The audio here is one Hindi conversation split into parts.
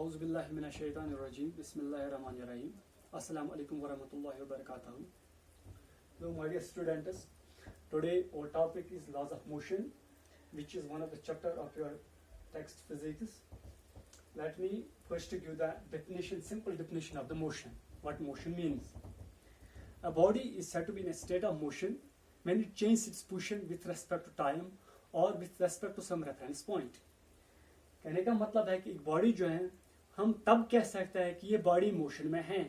Auzubillahiminash-shaytanir-rajim. Bismillahir-rahmanir-rahim. Assalamu alaikum warahmatullahi wabarakatuh. So, my dear students, today our topic is laws of motion, which is one of the chapter of your text physics. Let me first give the definition, simple definition of the motion. What motion means? A body is said to be in a state of motion when it changes its position with respect to time or with respect to some reference point. कहने का मतलब है कि एक बॉडी जो है हम तब कह सकते हैं कि ये बॉडी मोशन में है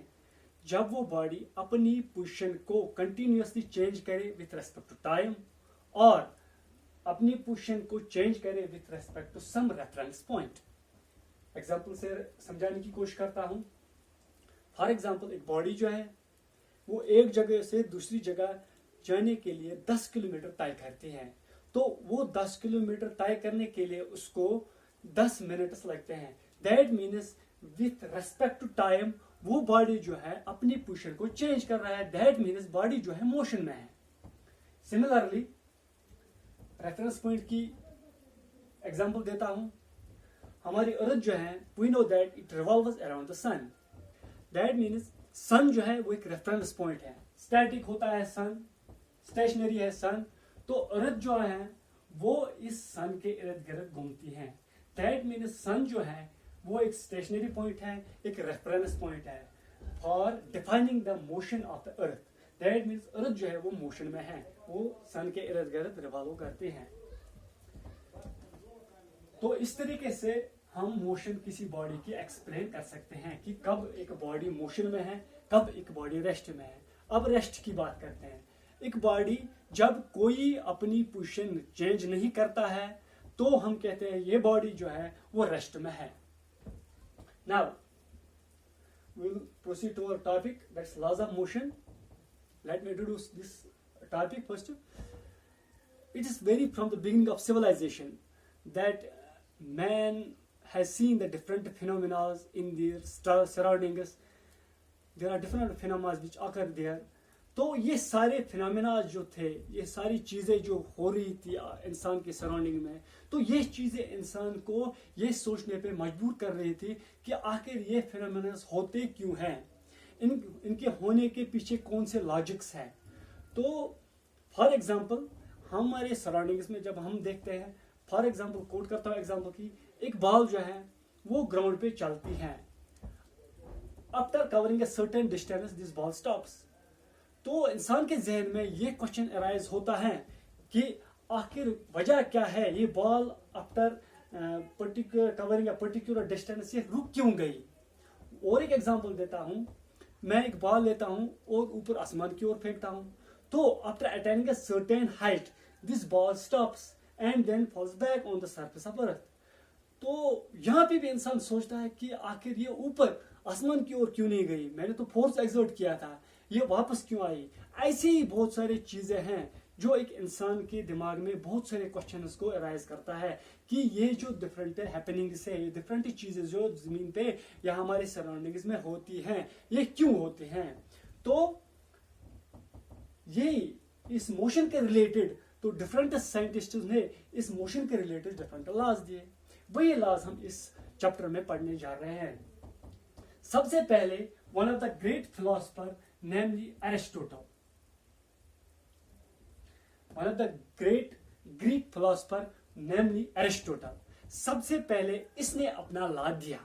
जब वो बॉडी अपनी पोजीशन को कंटिन्यूअसली चेंज करे विथ रेस्पेक्ट टू टाइम और अपनी पोजीशन को चेंज करे with respect to some reference point. Example से समझाने की कोशिश करता हूं. फॉर एग्जांपल एक बॉडी जो है वो एक जगह से दूसरी जगह जाने के लिए 10 किलोमीटर तय करती है. तो वो 10 किलोमीटर तय करने के लिए उसको 10 मिनट्स लगते हैं. That means with respect to time वो बॉडी जो है अपनी पोजीशन को चेंज कर रहा है. दैट मीन्स बॉडी जो है मोशन में है. सिमिलरली रेफरेंस पॉइंट की एग्जांपल देता हूं. हमारी अर्थ जो है we know that it revolves around the sun. That means sun जो है वो एक रेफरेंस पॉइंट है. स्टैटिक होता है सन, स्टेशनरी है सन. तो अर्थ जो है वो इस सन के इर्द गिर्द घूमती है. दैट मीन्स सन जो है वो एक स्टेशनरी पॉइंट है, एक रेफरेंस पॉइंट है for defining the motion of the earth. That means earth जो है वो मोशन में है, वो सन के इर्द गिर्द रिवॉल्व करते हैं. तो इस तरीके से हम मोशन किसी बॉडी की एक्सप्लेन कर सकते हैं कि कब एक बॉडी मोशन में है, कब एक बॉडी रेस्ट में है. अब रेस्ट की बात करते हैं. एक बॉडी जब कोई अपनी पोजीशन चेंज नहीं करता है तो हम कहते हैं ये बॉडी जो है वो रेस्ट में है. Now we will proceed to our topic, that's laws of motion. Let me introduce this topic first. It is very from the beginning of civilization that man has seen the different phenomena in their surroundings. There are different phenomena which occur there. तो ये सारे फिनोमेना जो थे, ये सारी चीज़ें जो हो रही थी इंसान के सराउंडिंग में, तो ये चीज़ें इंसान को ये सोचने पे मजबूर कर रही थी कि आखिर ये फिनोमेना होते क्यों हैं, इनके होने के पीछे कौन से लॉजिक्स हैं. तो फॉर एग्जांपल हमारे सराउंडिंग्स में जब हम देखते हैं, फॉर एग्जांपल कोट करता हूँ एग्जांपल की, एक बॉल जो है वो ग्राउंड पे चलती है. After covering a certain distance this ball stops. तो इंसान के जहन में ये क्वेश्चन अराइज होता है कि आखिर वजह क्या है, ये ball after particular covering a particular distance ये रुक क्यों गई. और एक एग्जांपल देता हूं. मैं एक बॉल लेता हूं और ऊपर आसमान की ओर फेंकता हूं. तो after attaining a certain height this ball stops and then falls back on the surface of earth. तो यहाँ पे भी इंसान सोचता है कि आखिर ये ऊपर आसमान की ओर क्यों नहीं गई, मैंने तो फोर्स एक्सर्ट किया था, ये वापस क्यों आई. ऐसी ही बहुत सारी चीजें हैं जो एक इंसान के दिमाग में बहुत सारे क्वेश्चंस को अराइज करता है कि ये जो डिफरेंट हैपनिंग्स है, ये डिफरेंट चीजें जो जमीन पे या हमारे सराउंडिंग्स में होती हैं, ये क्यों होती हैं. तो ये इस मोशन के रिलेटेड तो डिफरेंट साइंटिस्ट्स ने इस मोशन के रिलेटेड डिफरेंट लॉज दिए. वही लॉज हम इस चैप्टर में पढ़ने जा रहे हैं. सबसे पहले one of the great philosopher namely Aristotle. One of the great Greek philosopher namely Aristotle. सबसे पहले इसने अपना लॉ दिया.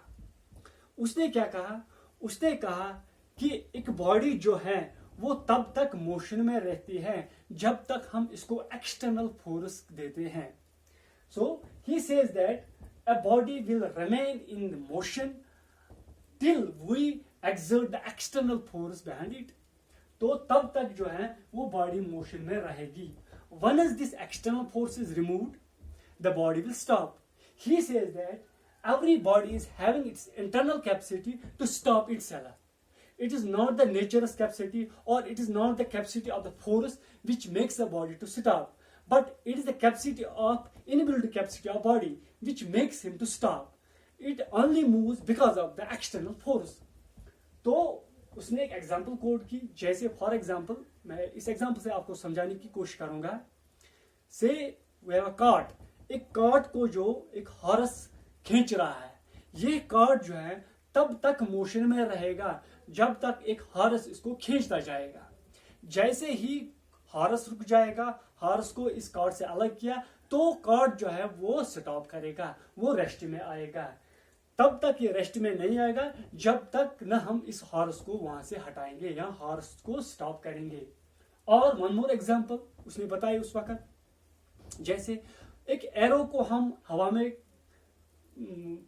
उसने क्या कहा, उसने कहा कि एक बॉडी जो है वो तब तक मोशन में रहती है जब तक हम इसको एक्सटर्नल फोर्स देते हैं. So he says that a body will remain in the motion till we exert the external force behind it. तो तब तक जो है वो बॉडी मोशन में रहेगी. Once this external force is removed, the body will stop. He says that every body is having its internal capacity to stop itself. It is not the nature's capacity or it is not the capacity of the force which makes the body to stop. But it is the capacity of inbuilt capacity of body which makes him to stop. It only moves because of the external force. तो उसने एक एग्जांपल कोट की, जैसे फॉर एग्जांपल मैं इस एग्जांपल से आपको समझाने की कोशिश करूंगा. से वी हैव अ कार्ट. एक कार्ट को जो एक हॉर्स खींच रहा है ये कार्ड जो है तब तक मोशन में रहेगा जब तक एक हॉर्स इसको खींचता जाएगा। जैसे ही हॉर्स रुक जाएगा, हॉर्स को इस कार्ड से अलग किया, तो कार्ड जो है वो स्टॉप करेगा, वो रेस्ट में आएगा। तब तक ये रेस्ट में नहीं आएगा जब तक न हम इस हॉर्स को वहां से हटाएंगे या हॉर्स को स्टॉप करेंगे। और वन मोर एग्जांपल उसने बताया उस वक्त, जैसे एक एरो को हम हवा में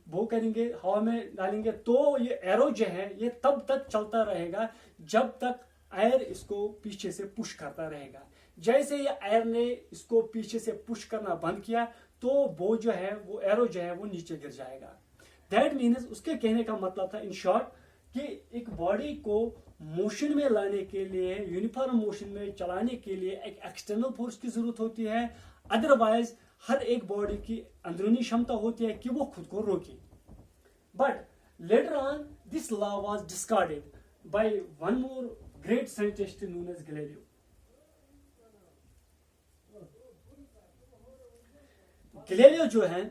वो करेंगे, हवा में डालेंगे, तो ये एरो जो है ये तब तक चलता रहेगा जब तक एयर इसको पीछे से पुश करता रहेगा। जैसे ये एयर ने इसको पीछे से पुश करना बंद किया तो वो जो है वो एरो जो है वो नीचे गिर जाएगा। दैट मीन्स उसके कहने का मतलब था इन शॉर्ट कि एक बॉडी को मोशन में लाने के लिए, यूनिफॉर्म मोशन में चलाने के लिए एक एक्सटर्नल फोर्स की जरूरत होती है। अदरवाइज हर एक बॉडी की अंदरूनी क्षमता होती है कि वो खुद को रोके। But later on this law was discarded by one more great scientist known as Galileo. Galileo जो है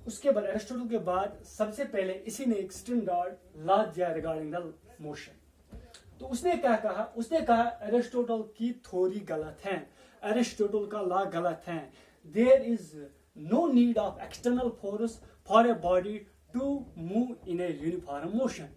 उसके बाद एरिस्टोटल के बाद सबसे पहले इसी ने एक स्टैंडर्ड लॉ दिया रिगार्डिंग द मोशन। तो उसने क्या कहा, उसने कहा एरिस्टोटल की थ्योरी गलत है, एरिस्टोटल का लॉ गलत है। There is no need of external force for a body to move in a uniform motion.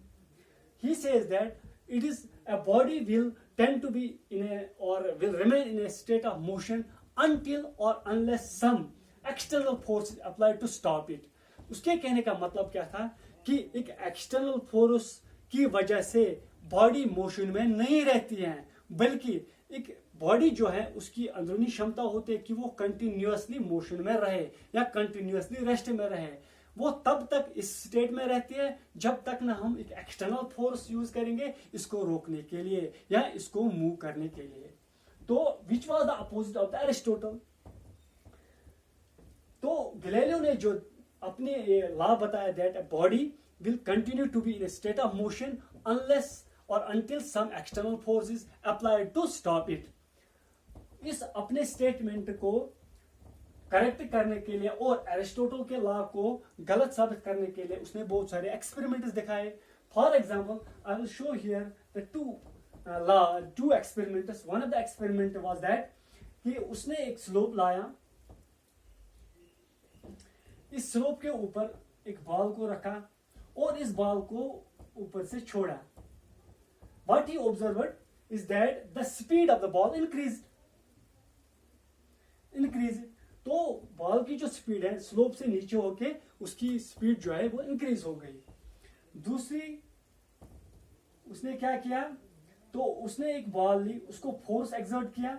He says that it is a body will tend to be in a or will remain in a state of motion until or unless some external force is applied to stop it। उसके कहने का मतलब क्या था कि एक एक्सटर्नल फोर्स की वजह से बॉडी मोशन में नहीं रहती है, बल्कि एक बॉडी जो है उसकी अंदरूनी क्षमता होती है कि वो कंटिन्यूअसली मोशन में रहे या कंटिन्यूअसली रेस्ट में रहे। वो तब तक इस स्टेट में रहती है जब तक ना हम एक एक्सटर्नल फोर्स यूज करेंगे इसको रोकने के लिए या इसको मूव करने के लिए। तो which was the opposite of the Aristotle. तो गैलीलियो ने जो अपने लॉ बताया that a body will continue to be in a state of motion unless और until some external force is applied to stop it. इस अपने स्टेटमेंट को करेक्ट करने के लिए और एरिस्टोटल के लॉ को गलत साबित करने के लिए उसने बहुत सारे एक्सपेरिमेंट्स दिखाए। For example I will show here the two experiments. One of the experiment was that कि उसने एक स्लोप लाया, इस स्लोप के ऊपर एक बॉल को रखा और इस बॉल को ऊपर से छोड़ा। What he observed is that the speed of the ball increase. तो बॉल की जो स्पीड है स्लोप से नीचे होके उसकी स्पीड जो है वो इंक्रीज हो गई। दूसरी उसने क्या किया, तो उसने एक बॉल ली, उसको फोर्स एक्सर्ट किया,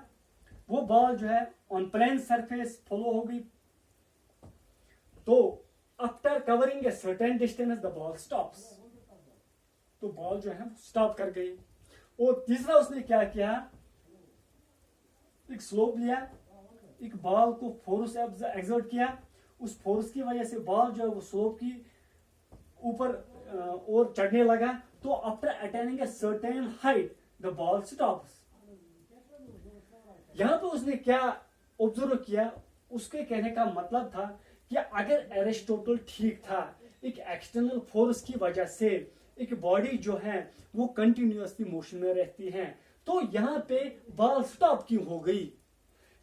वो बॉल जो है ऑन प्लेन सरफेस फॉलो हो गई। तो after covering a certain distance the ball stops. तो बॉल जो है स्टॉप कर गई। और तीसरा उसने क्या किया, एक स्लोप लिया, एक बॉल को फोर्स एक्सर्ट किया, उस फोर्स की वजह से बॉल जो है वो स्लोप की ऊपर और चढ़ने लगा। तो after attaining a certain height the ball stops. यहां पे उसने क्या ऑब्जर्व किया, उसके कहने का मतलब था कि अगर एरिस्टोटल ठीक था, एक एक्सटर्नल फोर्स की वजह से एक बॉडी जो है वो कंटिन्यूअसली मोशन में रहती है, तो यहाँ पे बॉल स्टॉप क्यों हो गई,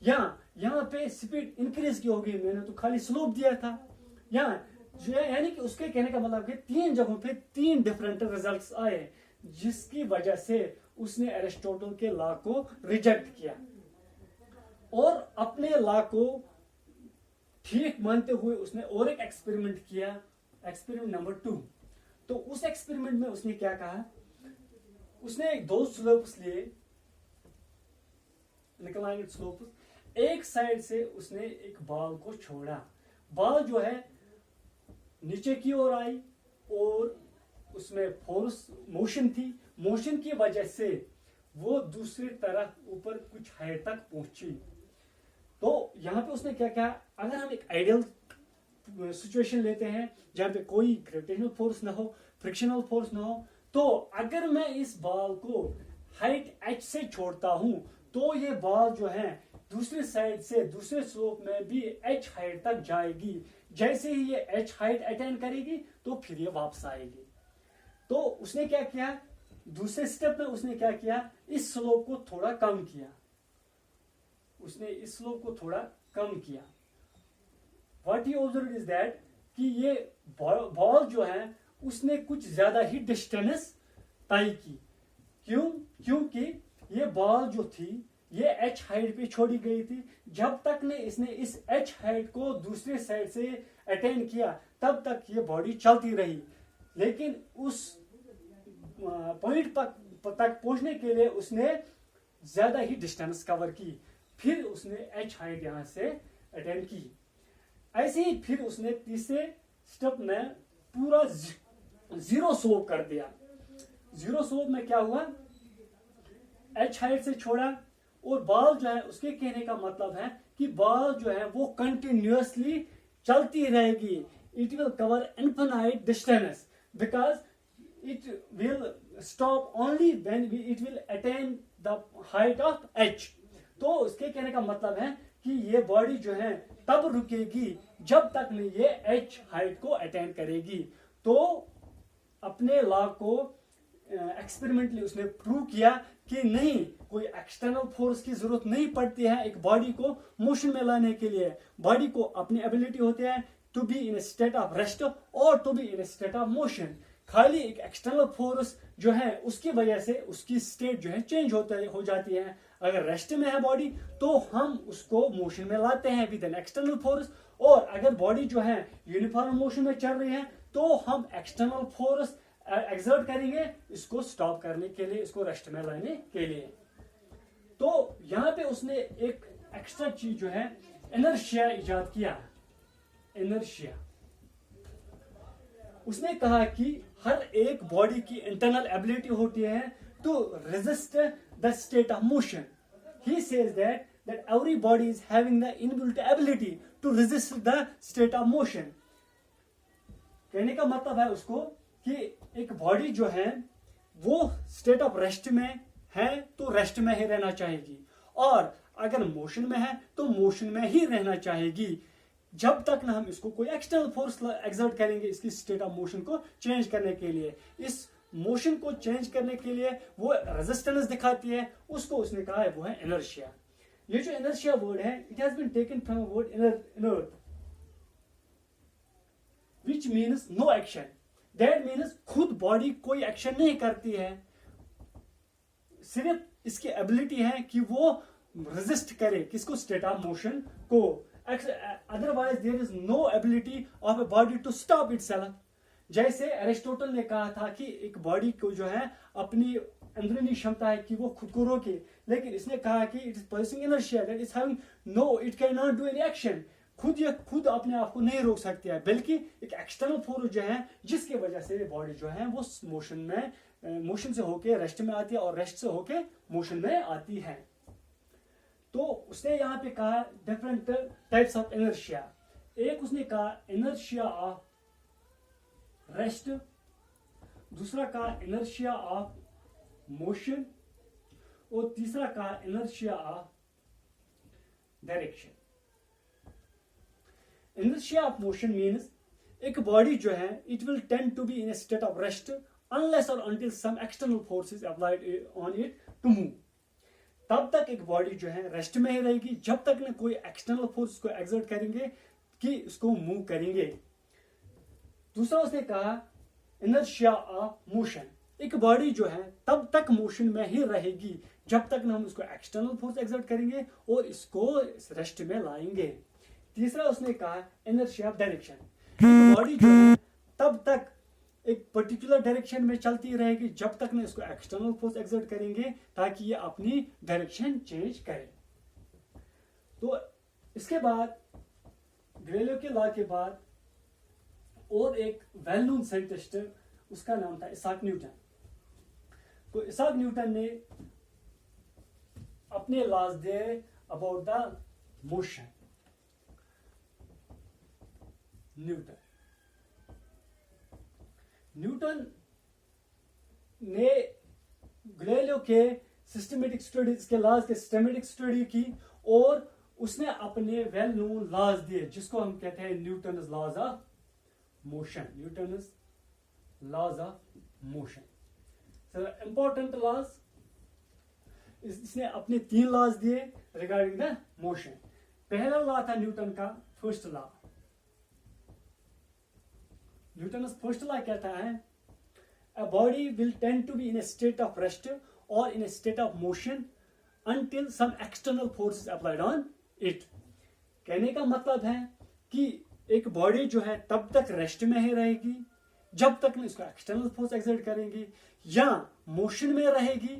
यहाँ पे स्पीड इंक्रीज क्यों हो गई, मैंने तो खाली स्लोप दिया था। यानी कि उसके कहने का मतलब कि 3 जगहों पे 3 डिफरेंट रिजल्ट्स आए, जिसकी वजह से उसने एरिस्टोटल के लॉ को रिजेक्ट किया और अपने लॉ को ठीक मानते हुए उसने और एक एक्सपेरिमेंट किया, एक्सपेरिमेंट नंबर 2। तो उस एक्सपेरिमेंट में उसने क्या कहा, उसने 2 स्लोप्स लिए, इंक्लाइंड स्लोप्स। एक साइड से उसने एक बॉल को छोड़ा, बॉल जो है नीचे की ओर आई और उसमें फोर्स मोशन थी, मोशन की वजह से वो दूसरी तरफ ऊपर कुछ हाइट तक पहुंची। तो यहां पे उसने क्या किया, अगर हम एक आइडियल सिचुएशन लेते हैं जहां पे कोई ग्रेविटेशनल फोर्स ना हो, फ्रिक्शनल फोर्स ना हो, तो अगर मैं इस बॉल को हाइट h से छोड़ता हूं तो ये बॉल जो है दूसरे साइड से दूसरे स्लोप में भी h हाइट तक जाएगी। जैसे ही ये h हाइट अटेन करेगी तो फिर ये वापस आएगी। तो उसने क्या किया, दूसरे स्टेप में उसने क्या किया, इस स्लोप को थोड़ा कम किया, उसने इस स्लोप को थोड़ा कम किया। What he observe is that कि ये बॉल जो है उसने कुछ ज्यादा ही डिस्टेंस तय की। क्योंकि ये बॉल जो थी ये h हाइट पे छोड़ी गई थी। जब तक ने इसने इस h हाइट को दूसरे साइड से अटेन किया तब तक ये बॉडी चलती रही, लेकिन उस पॉइंट तक पहुंचने के लिए उसने ज्यादा ही डिस्टेंस कवर की। फिर उसने h हाइट यहां से अटेन की। ऐसे ही फिर उसने तीसरे स्टेप में पूरा जीरो स्लोप कर दिया। जीरो स्लोप में क्या हुआ, h हाइट से छोड़ा और बॉल जो है, उसके कहने का मतलब है कि बॉल जो है वो कंटिन्यूअसली चलती रहेगी। It will cover infinite distance because it will stop only when it will attain the height of h। तो उसके कहने का मतलब है कि ये बॉडी जो है तब रुकेगी जब तक नहीं ये h हाइट को अटेन करेगी। तो अपने लॉ को एक्सपेरिमेंटली उसने प्रूव किया कि नहीं, कोई एक्सटर्नल फोर्स की जरूरत नहीं पड़ती है एक बॉडी को मोशन में लाने के लिए। बॉडी को अपनी एबिलिटी होती है to be in state of rest और to be in state of motion. खाली एक एक्सटर्नल फोर्स जो है उसकी वजह से उसकी स्टेट जो है चेंज हो जाती है। अगर रेस्ट में है बॉडी तो हम उसको मोशन में लाते हैं विद एन एक्सटर्नल फोर्स, और अगर बॉडी जो है यूनिफॉर्म मोशन में चल रही है तो हम एक्सटर्नल फोर्स एक्सर्ट करेंगे इसको स्टॉप करने के लिए, इसको रेस्ट में लाने के लिए। तो यहां पे उसने एक एक्स्ट्रा चीज जो है इनर्शिया इजाद किया। इनर्शिया, उसने कहा कि हर एक बॉडी की इंटरनल एबिलिटी होती है to resist the state of motion. He says that every body is having the inbuilt ability to resist the state of motion. कहने का मतलब है उसको कि एक बॉडी जो है वो स्टेट ऑफ रेस्ट में है तो रेस्ट में ही रहना चाहेगी, और अगर मोशन में है तो मोशन में ही रहना चाहेगी जब तक ना हम इसको कोई एक्सटर्नल फोर्स एक्सर्ट करेंगे इसकी स्टेट ऑफ मोशन को चेंज करने के लिए। इस मोशन को चेंज करने के लिए वो रेजिस्टेंस दिखाती है, उसको उसने कहा है वो है इनर्शिया। ये जो इनर्शिया वर्ड है it has been taken from a word inert which means no action. That means खुद बॉडी कोई एक्शन नहीं करती है, सिर्फ इसकी एबिलिटी है कि वो रेजिस्ट करे किसको, स्टेट ऑफ मोशन को। Otherwise there is no ability of a body to stop itself। जैसे एरिस्टोटल ने कहा था कि एक बॉडी को जो है अपनी अंदरूनी क्षमता है कि वो खुद को रोके, लेकिन इसने कहा कि it is possessing inertia that is having no, it can not do any action. खुद अपने आप को नहीं रोक सकती है, बल्कि एक एक्सटर्नल फोर्स जो है जिसकी वजह से बॉडी जो है वो मोशन से होके रेस्ट में आती है और रेस्ट से होके मोशन में आती है। तो उसने यहां पे कहा डिफरेंट टाइप्स ऑफ इनर्शिया। एक उसने कहा इनर्शिया ऑफ रेस्ट, दूसरा कहा इनर्शिया ऑफ मोशन, और तीसरा कहा inertia of direction. Inertia of motion means एक बॉडी जो है it will tend to be in state of rest unless और until some external force is applied on it to move. तब तक एक बॉडी जो है रेस्ट में ही रहेगी जब तक न कोई एक्सटर्नल फोर्स को एक्सर्ट करेंगे कि उसको मूव करेंगे। दूसरा उसने कहा इनर्शिया ऑफ मोशन, एक बॉडी जो है तब तक मोशन में ही रहेगी जब तक न हम उसको एक्सटर्नल फोर्स एक्सर्ट करेंगे और इसको रेस्ट में लाएंगे। तीसरा उसने कहा इनर्शिया ऑफ डायरेक्शन, एक बॉडी जो है तब तक एक पर्टिकुलर डायरेक्शन में चलती रहेगी जब तक ना इसको एक्सटर्नल फोर्स एक्सर्ट करेंगे ताकि ये अपनी डायरेक्शन चेंज करे। तो इसके बाद गैलीलियो के लॉ के बाद और एक वेल नोन साइंटिस्ट, उसका नाम था इसाक न्यूटन। तो इसाक न्यूटन ने अपने लॉज दे अबाउट द मोशन। न्यूटन ने गैलीलियो के सिस्टमेटिक स्टडी, इसके लॉज के सिस्टमेटिक स्टडी की और उसने अपने वेल नोन लॉज दिए जिसको हम कहते हैं Newton's laws of motion, Newton's laws of motion. So important laws, इसने अपने 3 लॉज दिए रिगार्डिंग द मोशन। पहला लॉ था न्यूटन का first law. Newton first law कहता है a body will tend to be in a state of rest or in a state of motion until some external force is applied on it। कहने का मतलब है कि एक बॉडी जो है तब तक रेस्ट में ही रहेगी जब तक न इसको एक्सटर्नल फोर्स एक्सर्ट करेंगे, या मोशन में रहेगी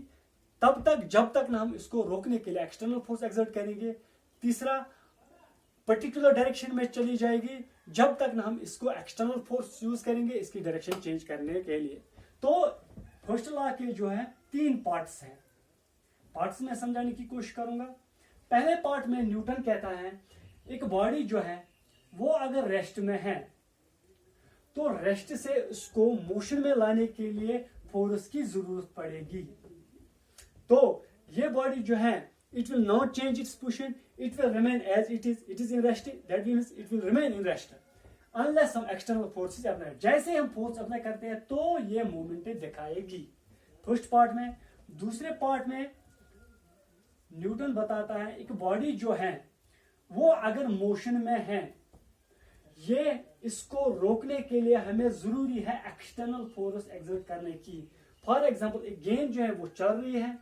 तब तक जब तक ना हम इसको रोकने के लिए एक्सटर्नल फोर्स एक्सर्ट करेंगे। तीसरा, पर्टिकुलर डायरेक्शन में चली जाएगी जब तक ना हम इसको एक्सटर्नल फोर्स यूज करेंगे इसकी डायरेक्शन चेंज करने के लिए। तो फर्स्ट लॉ के जो है 3 पार्ट्स हैं। पार्ट्स में समझाने की कोशिश करूंगा। पहले पार्ट में न्यूटन कहता है एक बॉडी जो है वो अगर रेस्ट में है तो रेस्ट से उसको मोशन में लाने के लिए फोर्स की जरूरत पड़ेगी। तो ये बॉडी जो है it will not change its position, it will remain as it is in rest, that means it will remain in rest unless some external force is applied। जैसे हम फोर्स अप्लाई करते हैं तो ये मूवमेंट दिखाएगी, फर्स्ट पार्ट में। दूसरे पार्ट में न्यूटन बताता है एक बॉडी जो है वो अगर मोशन में है, ये इसको रोकने के लिए हमें जरूरी है एक्सटर्नल फोर्स एक्सर्ट करने की। फॉर एग्जाम्पल एक गेंद जो है वो चल रही है,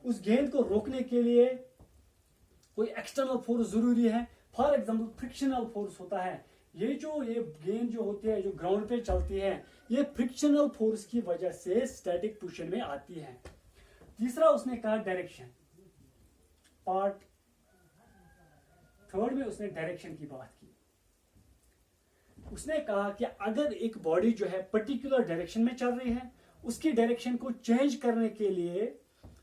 उस गेंद को रोकने के लिए कोई एक्सटर्नल फोर्स जरूरी है। फॉर एग्जाम्पल फ्रिक्शनल फोर्स होता है, ये गेंद जो होती है जो ग्राउंड पे चलती है ये फ्रिक्शनल फोर्स की वजह से स्टैटिक पोजीशन में आती है। तीसरा उसने कहा डायरेक्शन, पार्ट थर्ड में उसने डायरेक्शन की बात की। उसने कहा कि अगर एक बॉडी जो है पर्टिकुलर डायरेक्शन में चल रही है, उसकी डायरेक्शन को चेंज करने के लिए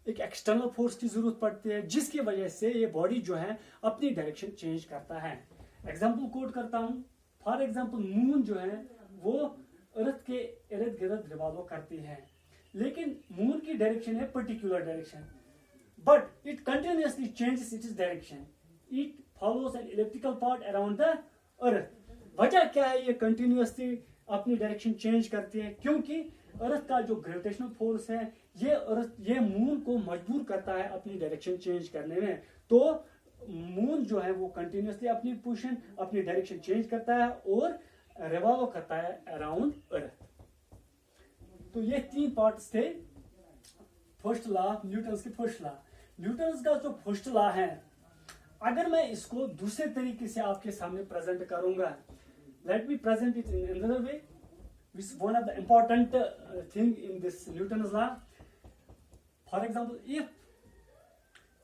एक एक्सटर्नल फोर्स की जरूरत पड़ती है जिसकी वजह से ये बॉडी जो है अपनी डायरेक्शन चेंज करता है। एग्जांपल कोट करता हूं। फॉर एग्जांपल मून जो है वो अर्थ के इर्द गिर्द रिवॉल्व करती है, लेकिन मून की डायरेक्शन है particular direction, but it continuously changes its direction, it follows an elliptical path around the earth. वजह क्या है ये कंटिन्यूअसली अपनी डायरेक्शन चेंज करती है? क्योंकि अर्थ का जो ग्रेविटेशनल फोर्स है ये मून को मजबूर करता है अपनी डायरेक्शन चेंज करने में। तो मून जो है वो कंटिन्यूअसली अपनी पोजीशन अपनी डायरेक्शन चेंज करता है और रिवॉल्व करता है अराउंड अर्थ। तो ये 3 पार्ट्स थे फर्स्ट लॉ, न्यूटन्स की फर्स्ट लॉ। न्यूटन्स का जो फर्स्ट लॉ है, अगर मैं इसको दूसरे तरीके से आपके सामने प्रेजेंट करूंगा, let me present it in another way, which is one of the important thing in this Newton's law. For example, if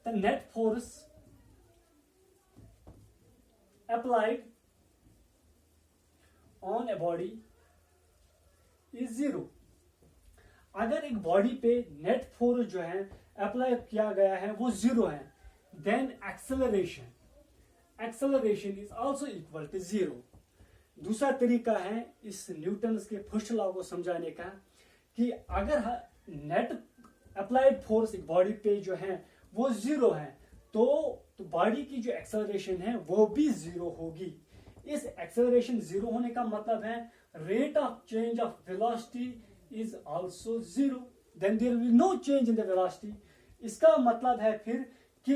the net force applied on a body is 0, अगर एक बॉडी पे नेट फोर्स जो है अप्लाई किया गया है वो 0 है, then acceleration is also equal to 0। दूसरा तरीका है इस न्यूटन्स के फर्स्ट लॉ को समझाने का कि अगर नेट अप्लाइड फोर्स एक बॉडी पे जो है वो 0 है तो बॉडी की जो एक्सेलरेशन है वो भी 0 होगी। इस एक्सेलरेशन 0 होने का मतलब है rate of change of velocity is also 0, then there will no change in the velocity. इसका मतलब है फिर कि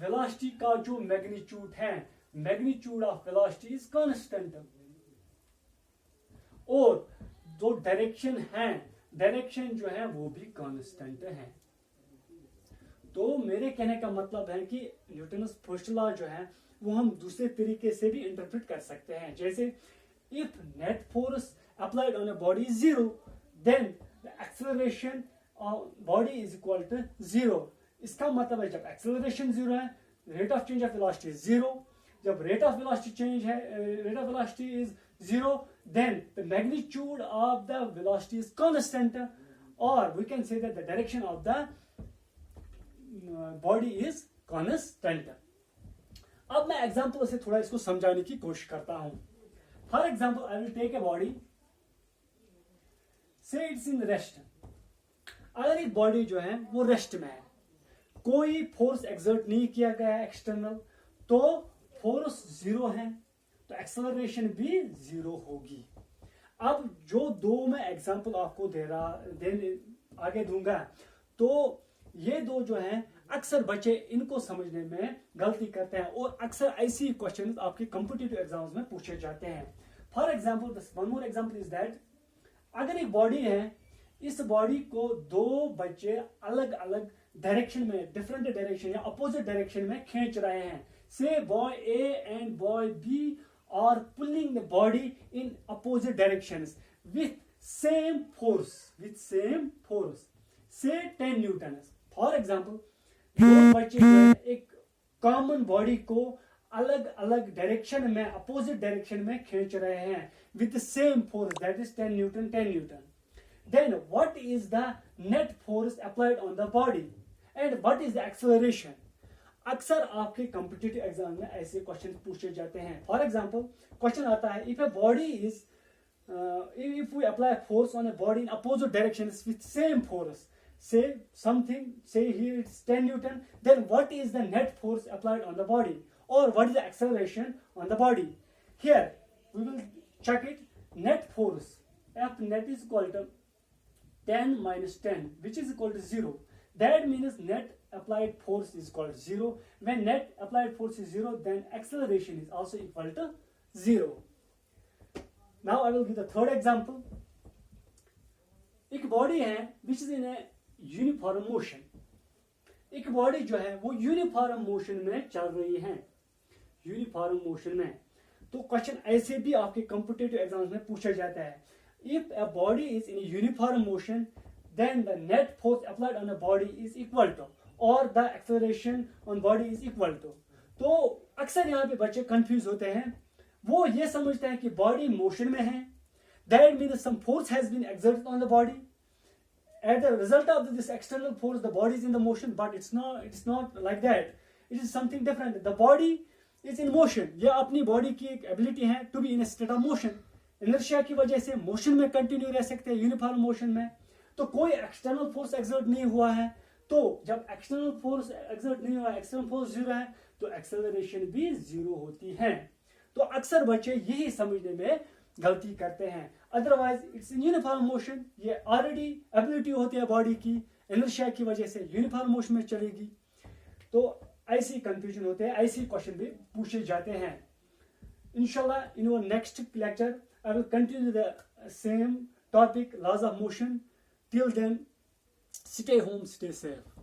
वेलोसिटी का जो मैग्नीट्यूड है, magnitude of velocity is constant, और जो डायरेक्शन है, डायरेक्शन जो है वो भी कांस्टेंट है। तो मेरे कहने का मतलब है कि न्यूटन्स फर्स्ट लॉ जो है वो हम दूसरे तरीके से भी इंटरप्रेट कर सकते हैं। जैसे if net force applied on a body is 0, then the acceleration of body is equal to 0। इसका मतलब है जब एक्सेलरेशन 0 है, rate of change of velocity is 0। जब रेट ऑफ वेलोसिटी चेंज है, rate of velocity is 0, then the magnitude of the velocity is constant, or we can say that the direction of the body is constant। अब मैं एग्जांपल से थोड़ा इसको समझाने की कोशिश करता हूं। For example I will take a body, say it's in rest. अगर एक बॉडी जो है वो रेस्ट में है कोई फोर्स एक्सर्ट नहीं किया गया है एक्सटर्नल, तो फोर्स जीरो है, तो एक्सेलरेशन भी जीरो होगी। अब जो दो मैं एग्जांपल आपको आगे दूंगा, तो ये दो जो हैं अक्सर बच्चे इनको समझने में गलती करते हैं और अक्सर ऐसी क्वेश्चन आपके कॉम्पिटिटिव एग्जाम्स में पूछे जाते हैं। For example, one more example is that, अगर एक बॉडी है, इस बॉडी को दो बच्चे अलग अलग डायरेक्शन में, डिफरेंट डायरेक्शन या अपोजिट डायरेक्शन में खींच रहे हैं। Say boy A and boy B are pulling the body in opposite directions with same force, say 10 Newton. For example, दो बच्चे जो है एक कॉमन बॉडी को अलग अलग डायरेक्शन में, अपोजिट डायरेक्शन में खींच रहे हैं with same force, that is 10 Newton. Then what is the net force applied on the body and what is the acceleration? अक्सर आपके कॉम्पिटिटिव एग्जाम में ऐसे क्वेश्चन पूछे जाते हैं। फॉर एग्जाम्पल, क्वेश्चन आता है, if we apply force on a body in opposite direction with same force, say here it's 10 Newton, then what is the net force applied on the body, or what is the acceleration on the body? Here we will check it. Net force, F net is equal to 10 minus 10, which is equal to 0. That means net applied force is equal to 0. When net applied force is 0, then acceleration is also equal to 0. Now I will give the third example. एक बॉडी है which is in a uniform motion, एक बॉडी जो है वो यूनिफॉर्म मोशन में चल रही है, यूनिफॉर्म मोशन में। तो क्वेश्चन ऐसे भी आपके कॉम्पिटिटिव एग्जाम्स में पूछा जाता है, if a body is in uniform motion then the net force applied on a body is equal to, और the acceleration on body is equal to. तो अक्सर यहाँ पे बच्चे कंफ्यूज होते हैं, वो ये समझते हैं कि बॉडी मोशन में है, that means some force has been exerted on the body, as the result of this external force the body is in the motion, but it's not like that. It is something different. The body is in motion. ये अपनी बॉडी की एक एबिलिटी है to be in state of motion, inertia की वजह से मोशन में कंटिन्यू रह सकते हैं, यूनिफॉर्म मोशन में। तो कोई एक्सटर्नल फोर्स एक्सर्ट नहीं हुआ है, तो जब एक्सटर्नल फोर्स एक्सर्ट नहीं हुआ, एक्सटर्नल फोर्स जीरो है, तो एक्सेलरेशन भी जीरो होती है। तो अक्सर बच्चे यही समझने में गलती करते हैं। Otherwise it's in uniform motion, ये ऑलरेडी एबिलिटी होती है बॉडी की, इनर्शिया की वजह से यूनिफॉर्म मोशन में चलेगी। तो ऐसी कंफ्यूजन होते हैं, ऐसी क्वेश्चन भी पूछे जाते हैं। इंशाल्लाह in your next lecture I will continue the same topic, laws of motion. Till then, stay home, stay safe.